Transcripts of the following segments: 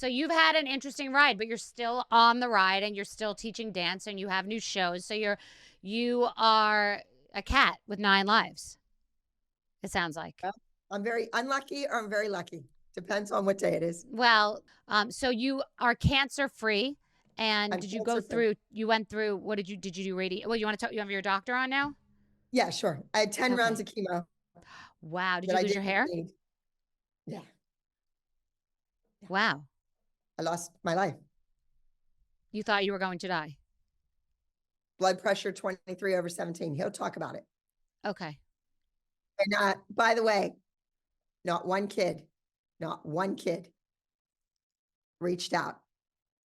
So you've had an interesting ride, but you're still on the ride and you're still teaching dance and you have new shows. So you are a cat with 9 lives. It sounds like. Well, I'm very unlucky or I'm very lucky. Depends on what day it is. Well, so you are cancer free. And I'm did you go cancer-free. through, you went through, what did you do radio? Well, you want to talk, you have your doctor on now? Yeah, sure. I had 10 Okay. rounds of chemo Wow. Did that you I lose your didn't hair? need. Yeah, Wow. I lost my life. You thought you were going to die. Blood pressure 23/17. He'll talk about it. Okay. And by the way, not one kid reached out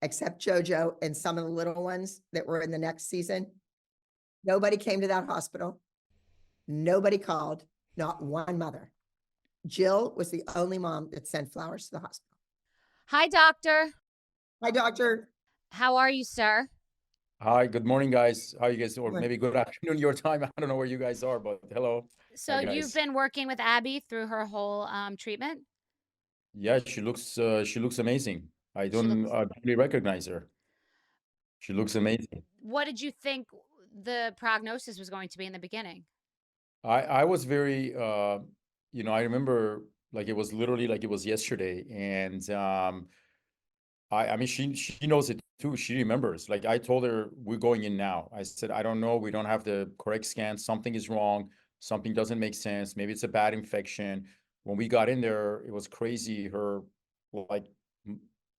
except JoJo and some of the little ones that were in the next season. Nobody came to that hospital. Nobody called, not one mother. Jill was the only mom that sent flowers to the hospital. Hi, doctor. Hi, doctor. How are you, sir? Hi, good morning, guys. How are you guys? Or maybe good afternoon your time. I don't know where you guys are, but hello. So Hi, you've guys. been working with Abby through her whole treatment? Yeah, she looks amazing. I don't really recognize her. She looks amazing. What did you think the prognosis was going to be in the beginning? I was very I remember like it was literally like it was yesterday, and I mean she knows it too. She remembers. Like I told her we're going in now. I said I don't know, we don't have the correct scan. Something is wrong. Something doesn't make sense. Maybe it's a bad infection. When we got in there, it was crazy. Her like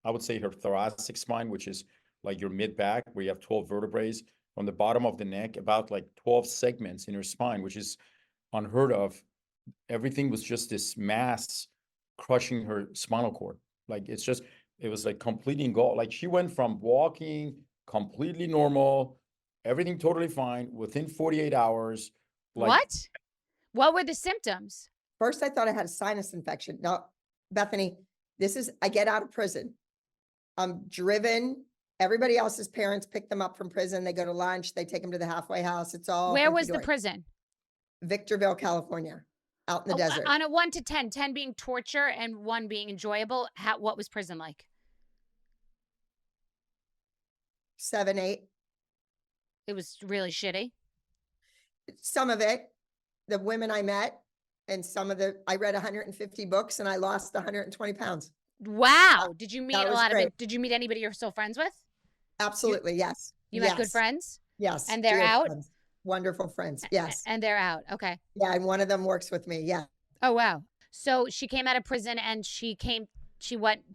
I would say her thoracic spine, which is like your mid back, where you have 12 vertebrae from the bottom of the neck, about like 12 segments in her spine, which is unheard of. Everything was just this mass crushing her spinal cord. Like it was like completely engulfed. Like she went from walking completely normal, everything totally fine within 48 hours. Like, what were the symptoms? First, I thought I had a sinus infection. Now, Bethenny, I get out of prison. I'm driven. Everybody else's parents pick them up from prison. They go to lunch. They take them to the halfway house. It's all. Where was the prison? Victorville, California, out in the desert. On a 1 to 10, 10 being torture and 1 being enjoyable, what was prison like? 7, 8. It was really shitty. Some of it, the women I met, and I read 150 books and I lost 120 pounds. Wow. Did you meet did you meet anybody you're still friends with? Absolutely. Yes. You met good friends? Yes. And they're out? Friends. Wonderful friends. Yes. And they're out. Okay. Yeah. And one of them works with me. Yeah. Oh, wow. So she came out of prison and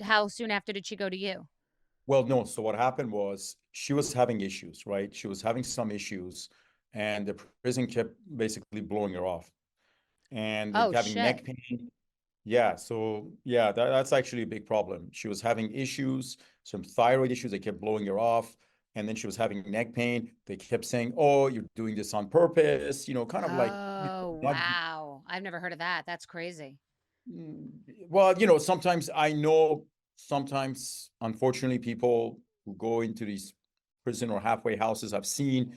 how soon after did she go to you? Well, no. So what happened was she was having issues, right? She was having some issues and the prison kept basically blowing her off. And having neck pain. Yeah. So yeah, that's actually a big problem. She was having issues, some thyroid issues. They kept blowing her off. And then she was having neck pain. They kept saying, oh, you're doing this on purpose, kind of like. Oh, wow. I've never heard of that. That's crazy. Well, sometimes unfortunately, people who go into these prison or halfway houses, I've seen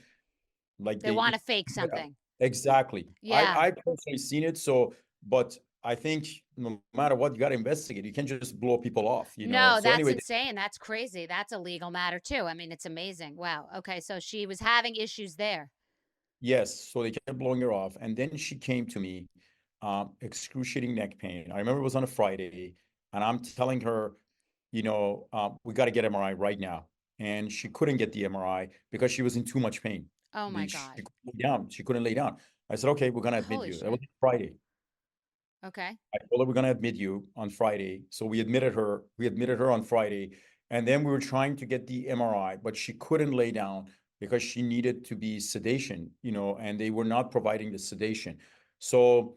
like they want to fake something. Yeah, exactly. Yeah. I personally seen it. But I think no matter what, you got to investigate. You can't just blow people off. No, that's insane. That's crazy. That's a legal matter too. I mean, it's amazing. Wow. Okay. So she was having issues there. Yes. So they kept blowing her off. And then she came to me, excruciating neck pain. I remember it was on a Friday and I'm telling her, we got to get MRI right now. And she couldn't get the MRI because she was in too much pain. Oh my God. She couldn't lay down. I said, okay, we're going to admit you. That was Friday. Okay. I told her we're going to admit you on Friday. So we admitted her on Friday. And then we were trying to get the MRI, but she couldn't lay down because she needed to be sedation, and they were not providing the sedation. So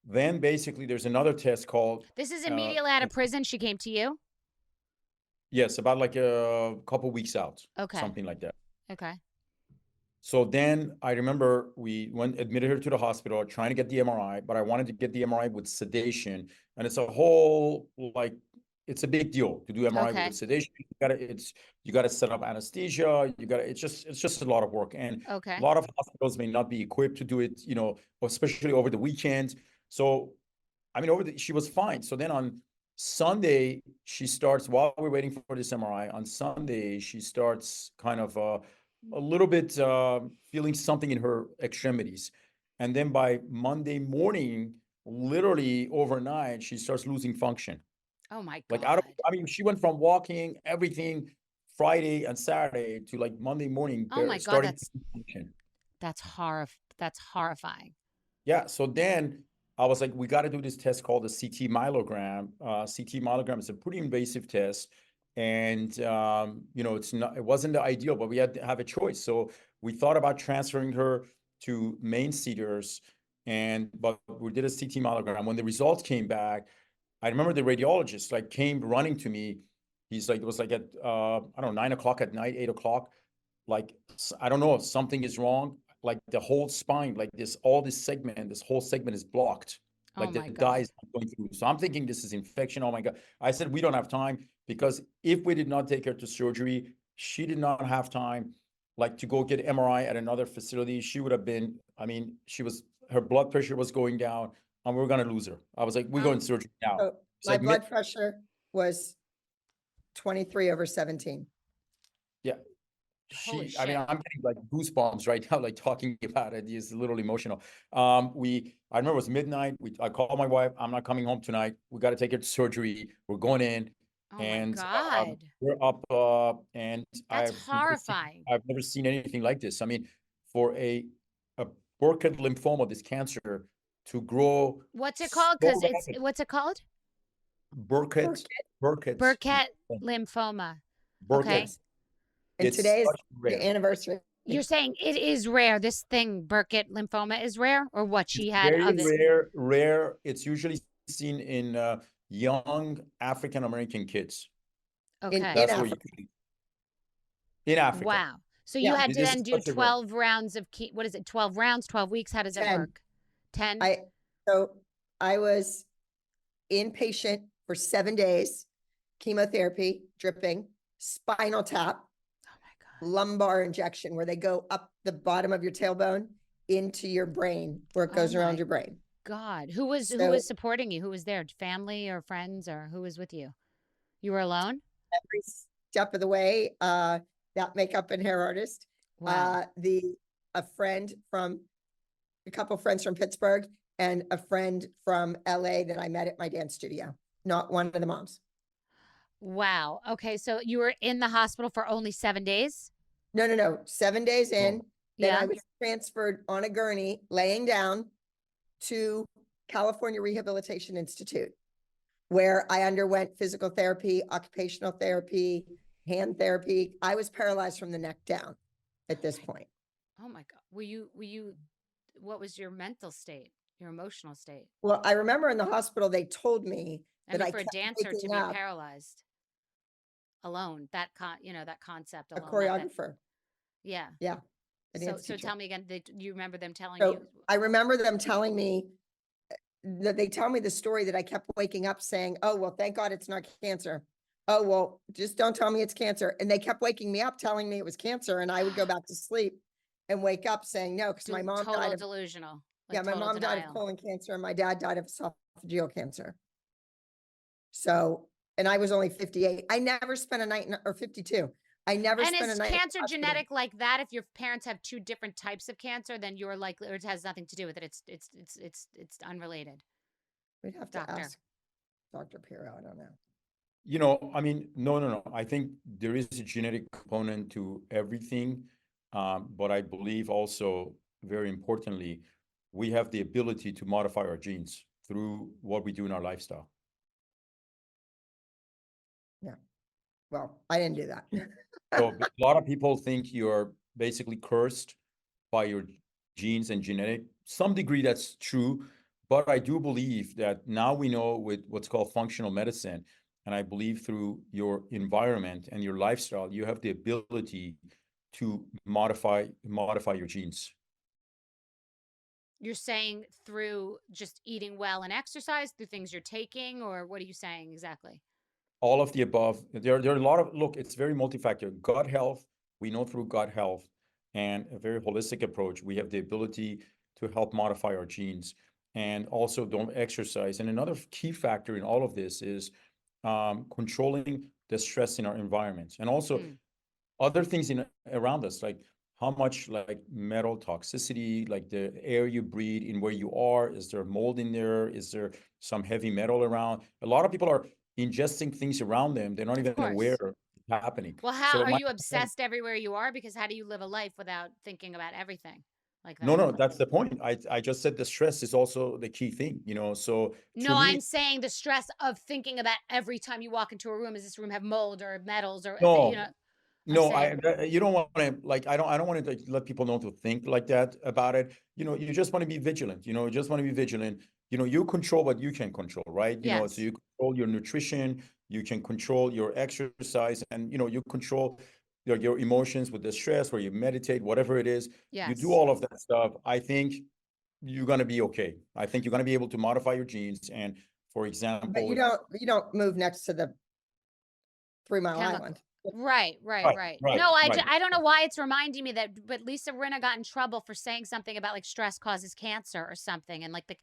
then basically there's another test called. This is immediately out of prison. She came to you? Yes, about like a couple weeks out. Okay. Something like that. Okay. So then I remember we admitted her to the hospital trying to get the MRI, but I wanted to get the MRI with sedation. And it's a whole, it's a big deal to do MRI with sedation. You gotta set up anesthesia. It's just a lot of work. And a lot of hospitals may not be equipped to do it, especially over the weekend. So, I mean, she was fine. So then on Sunday, she starts, while we're waiting for this MRI, on Sunday, she starts kind of a little bit feeling something in her extremities. And then by Monday morning, literally overnight, she starts losing function. Oh my Like God. I mean, she went from walking everything Friday and Saturday to like Monday morning, Oh my God, starting to lose function. that's horrifying. Yeah. So then I was like, we got to do this test called the CT myelogram. CT myelogram is a pretty invasive test. And, you know, it wasn't the ideal, but we had to have a choice. So we thought about transferring her to Maine Cedars. But we did a CT myelogram. When the results came back, I remember the radiologist like came running to me. He's like, it was like at, I don't know, 9 o'clock at night, 8 o'clock. Like, I don't know, something is wrong. Like the whole spine, like this whole segment is blocked. Oh Like the my dye God. is not going through. So I'm thinking this is infection. Oh my God. I said, we don't have time, because if we did not take her to surgery, she did not have time like to go get MRI at another facility. She would have been, I mean, her blood pressure was going down and we are going to lose her. I was like, we're going to surgery now. So It's my like, blood pressure was 23/17. yeah. Holy I mean, shit. I'm getting like goosebumps right now, like talking about it. It's a little emotional. I remember it was midnight. I called my wife. I'm not coming home tonight. We got to take her to surgery. We're going in. Oh my And God. we're up, and That's horrifying. I've never seen anything like this. I mean, for a Burkitt lymphoma, this cancer, to grow What's it so called? Because rapid. what's it called? Burkitt. Burkitt lymphoma. Okay. Yes. And It's today is such the rare. anniversary. You're saying it is rare. This thing, Burkitt lymphoma, is rare, or what she It's had very of it? rare. It's usually seen in young African American kids. Okay. That's where Africa. in Africa. Wow. So you Yeah. had to This then is do such a rare. 12 rounds of what is it? 12 rounds, 12 weeks? How does it 10. work? 10? So I was inpatient for 7 days, chemotherapy, dripping, spinal tap, Oh my God. lumbar injection, where they go up the bottom of your tailbone into your brain, where it goes Oh around my your brain. God. Who was So supporting you? Who was there? Family or friends, or who was with you? You were alone? every step of the way, that makeup and hair artist, Wow. a couple friends from Pittsburgh, and a friend from LA that I met at my dance studio, not one of the moms. Wow. Okay, so you were in the hospital for only 7 days? No. 7 days in, then Yeah. I was transferred on a gurney, laying down, to California Rehabilitation Institute, where I underwent physical therapy, occupational therapy, hand therapy. I was paralyzed from the neck down at this point. Oh my God. Were you what was your mental state, your emotional state? Well, I remember in the hospital, they told me I that mean, I for a kept dancer to waking be up paralyzed alone, that concept a alone. choreographer. Yeah. Yeah. A So dance so teacher. tell me again, you remember them telling So you? I remember them telling me that they tell me the story that I kept waking up saying, oh, well, thank God it's not cancer. Oh, well, just don't tell me it's cancer. And they kept waking me up telling me it was cancer. And I would go back to sleep and wake up saying no, because my mom total died of, delusional. yeah, my mom died of colon cancer and my dad died of esophageal cancer. So, and I was only 58. I never spent a night or 52. I never And spent a is night in the cancer hospital. genetic like that? If your parents have two different types of cancer, then you're likely, or it has nothing to do with it. It's unrelated. We'd have to Doctor. ask Dr. Pirro. I don't know. You know, I mean, no. I think there is a genetic component to everything. But I believe also, very importantly, we have the ability to modify our genes through what we do in our lifestyle. Yeah. Well, I didn't do that. So a lot of people think you're basically cursed by your genes and genetic. Some degree that's true, but I do believe that now we know with what's called functional medicine, and I believe through your environment and your lifestyle, you have the ability to modify your genes. You're saying through just eating well and exercise, through things you're taking, or what are you saying exactly? All of the above. There are a lot of, look, it's very multifactor. Gut health, we know through gut health and a very holistic approach, we have the ability to help modify our genes, and also don't exercise. And another key factor in all of this is controlling the stress in our environment, and also Mm. other things around us, like how much like metal toxicity, like the air you breathe in where you are, is there mold in there? Is there some heavy metal around? A lot of people are ingesting things around them. They're not Of even aware course. it's happening. Well, how So are my you obsessed everywhere you are? Because how do you live a life without thinking about everything like no, that? no, that's the point. I just said the stress is also the key thing, so to No, I'm me, saying the stress of thinking about every time you walk into a room, does this room have mold or metals or, no. I'm No, saying, you don't want to, like, I don't want to, like, let people know to think like that about it. You just want to be vigilant, you just want to be vigilant. You control what you can control, right? So yes, you control your nutrition, you can control your exercise, and, you control your emotions with the stress, where you meditate, whatever it is, you do yes. all of that stuff. I think you're going to be okay. I think you're going to be able to modify your genes. And for But example, you don't move next to the 3 Mile Chemical. Island. Right, right, right, right. right, No, right. I don't know why it's reminding me that, but Lisa Rinna got in trouble for saying something about like stress causes cancer or something, and like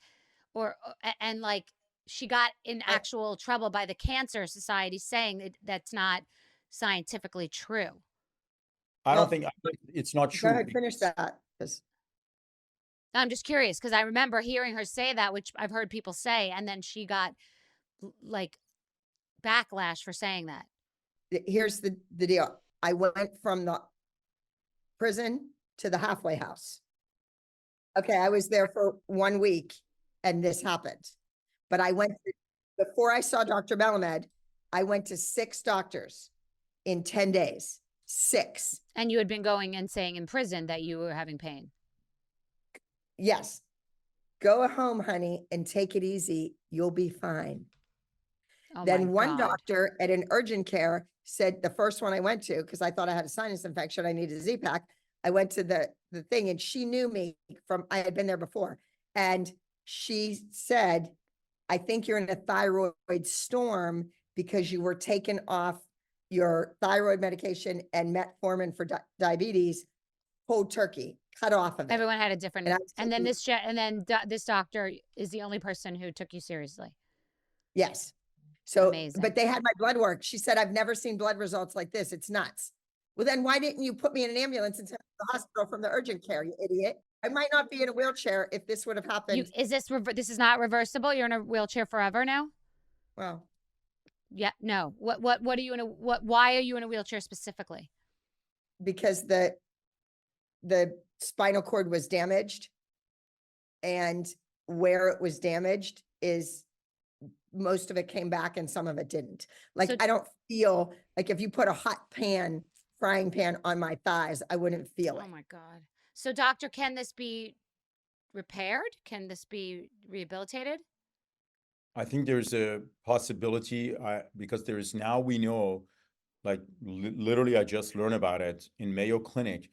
and like she got in I, actual trouble by the Cancer Society saying that's not scientifically true. I think it's not go true ahead, finish because that. 'Cause I'm just curious because I remember hearing her say that, which I've heard people say, and then she got like backlash for saying that. here's the deal. I went from the prison to the halfway house. Okay, I was there for 1 week and this happened. But before I saw Dr. Melamed, I went to 6 doctors in 10 days. 6. And you had been going and saying in prison that you were having pain. Yes. Go home, honey, and take it easy. You'll be fine. Oh my Then one God. doctor at an urgent care said, the first one I went to, because I thought I had a sinus infection, I needed a Z-Pack. I went to the thing and she knew me I had been there before. And she said, I think you're in a thyroid storm because you were taken off your thyroid medication and metformin for diabetes, cold turkey, cut off of it. Everyone had a different, And and then this doctor is the only person who took you seriously. yes. So, Amazing. but they had my blood work. She said, I've never seen blood results like this. It's nuts. Well, then why didn't you put me in an ambulance and send me to the hospital from the urgent care, you idiot? I might not be in a wheelchair if this would have happened. This is not reversible? You're in a wheelchair forever now? Well, Yeah, no. What are you why are you in a wheelchair specifically? because the spinal cord was damaged, and where it was damaged is most of it came back and some of it didn't. Like, So- I don't feel like if you put a hot frying pan on my thighs, I wouldn't feel it. Oh my God. So doctor, can this be repaired? Can this be rehabilitated? I think there's a possibility, because we know, like, literally, I just learned about it in Mayo Clinic.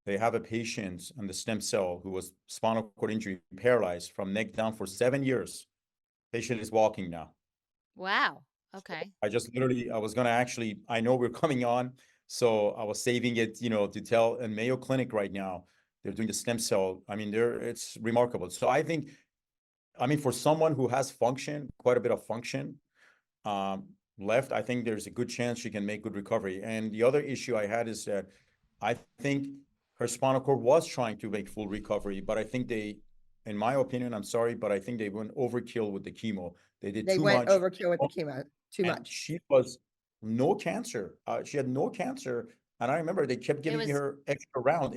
They have a patient on the stem cell who was spinal cord injury, paralyzed from neck down for 7 years. Patient is walking now. Wow. Okay. I was going to actually, I know we're coming on, so I was saving it, to tell. In Mayo Clinic right now, they're doing the stem cell. I mean, it's remarkable. So for someone who has quite a bit of function left, I think there's a good chance she can make good recovery. And the other issue I had is that I think her spinal cord was trying to make full recovery, but I think in my opinion, I'm sorry, but I think they went overkill with the chemo. They did too much. Overkill with the chemo, too And much. she was no cancer. She had no cancer. And I remember they kept giving her extra round.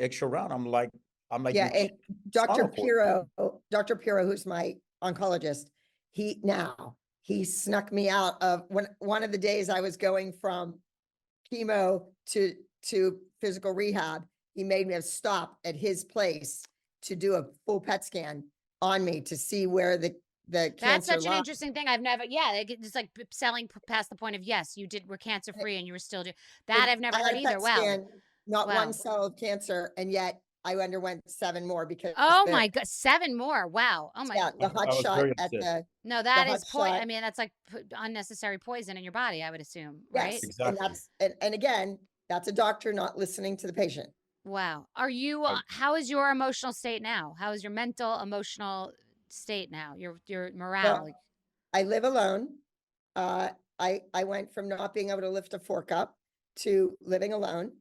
I'm like, Yeah, and spinal cord. Dr. Piro, who's my oncologist, he snuck me out of one of the days I was going from chemo to physical rehab. He made me stop at his place to do a full PET scan on me to see where the cancer That's such an lies. interesting thing. I've never, it's like selling past the point of, yes, were cancer free and you were still doing that. I've never I heard had either. PET Wow. scan, not Wow. one cell of cancer, and yet I underwent 7 more because Oh my God, 7 more. Wow. Oh my yeah, the God. hot was shot very at upset. No, that hot is poison. I shot. mean, that's like unnecessary poison in your body, I would assume, Yes, right? Exactly. and again, that's a doctor not listening to the patient. Wow. How is your emotional state now? How is your mental, emotional state now? Your morale? Well, I live alone. I went from not being able to lift a fork up to living alone.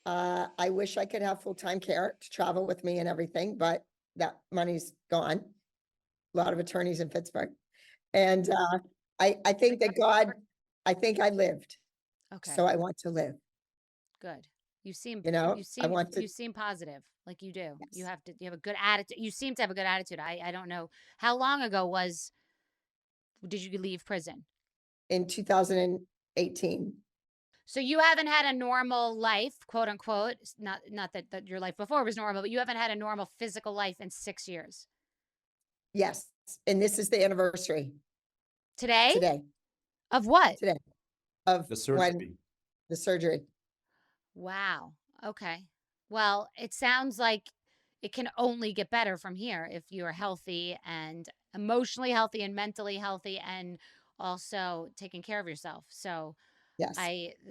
I wish I could have full-time care to travel with me and everything, but that money's gone. A lot of attorneys in Pittsburgh. And I think that God, I think I lived. Okay. So I want to live. Good. You seem, You know, you I seem, want to. you seem positive, like you do. You Yes. you have a good attitude. You seem to have a good attitude. I don't know how long ago did you leave prison? In 2018. So you haven't had a normal life, quote unquote. Not that your life before was normal, but you haven't had a normal physical life in 6 years. Yes. And this is the anniversary Today? today, Of what? today of The when surgery. the surgery. Wow. Okay. Well, it sounds like it can only get better from here if you're healthy and emotionally healthy and mentally healthy and also taking care of yourself. So Yes.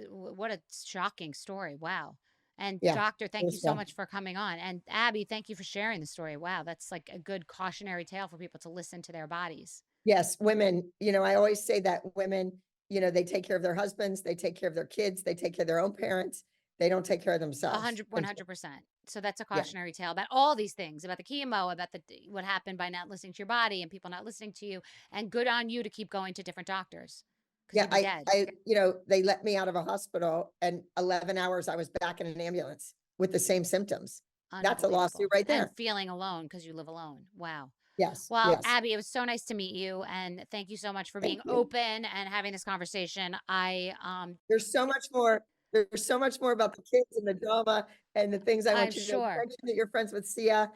what a shocking story. Wow. And Yeah. doctor, It thank you was so fun. much for coming on. And Abby, thank you for sharing the story. Wow. That's like a good cautionary tale for people to listen to their bodies. Yes, women, you know, I always say that women, you know, they take care of their husbands, they take care of their kids, they take care of their own parents. They don't take care of themselves. 100%. So that's a Yeah. cautionary tale about all these things, about the chemo, about what happened by not listening to your body and people not listening to you. And good on you to keep going to different doctors. Yeah, You'd be dead. you know, they let me out of a hospital and 11 hours I was back in an ambulance with the same symptoms. That's a lawsuit Unbelievable. right there. And feeling alone because you live alone. Wow. Yes, Well, yes. Abby, it was so nice to meet you, and thank you so much for being Thank you. open and having this conversation. There's so much more. There's so much more about the kids and the drama and the things I I'm want you to know. You sure. mentioned that you're friends with Sia.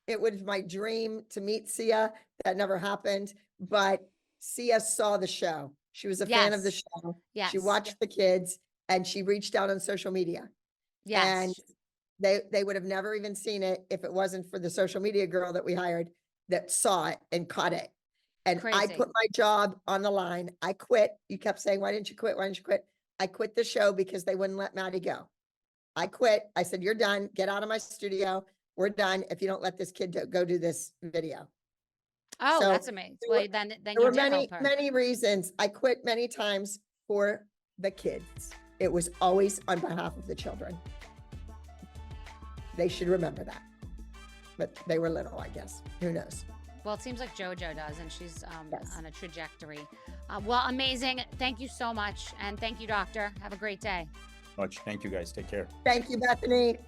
It was my dream to meet Sia. That never happened, but Sia saw the show. She was a fan of the Yes. show. Yes. She watched the kids and she reached out on social media. And Yes. they would have never even seen it if it wasn't for the social media girl that we hired that saw it and caught it. And I Crazy. put my job on the line. I quit. You kept saying, why didn't you quit? Why didn't you quit? I quit the show because they wouldn't let Maddie go. I quit. I said, you're done. Get out of my studio. We're done if you don't let this kid go do this video. Oh, So that's amazing. Well, then there you were did many, help her. many reasons. I quit many times for the kids. It was always on behalf of the children. They should remember that. But they were little, I guess. Who knows? Well, it seems like JoJo does, and she's Yes. on a trajectory. Well, amazing. Thank you so much. And thank you, doctor. Have a great day. Much. Thank you guys. Take care. Thank you, Bethenny.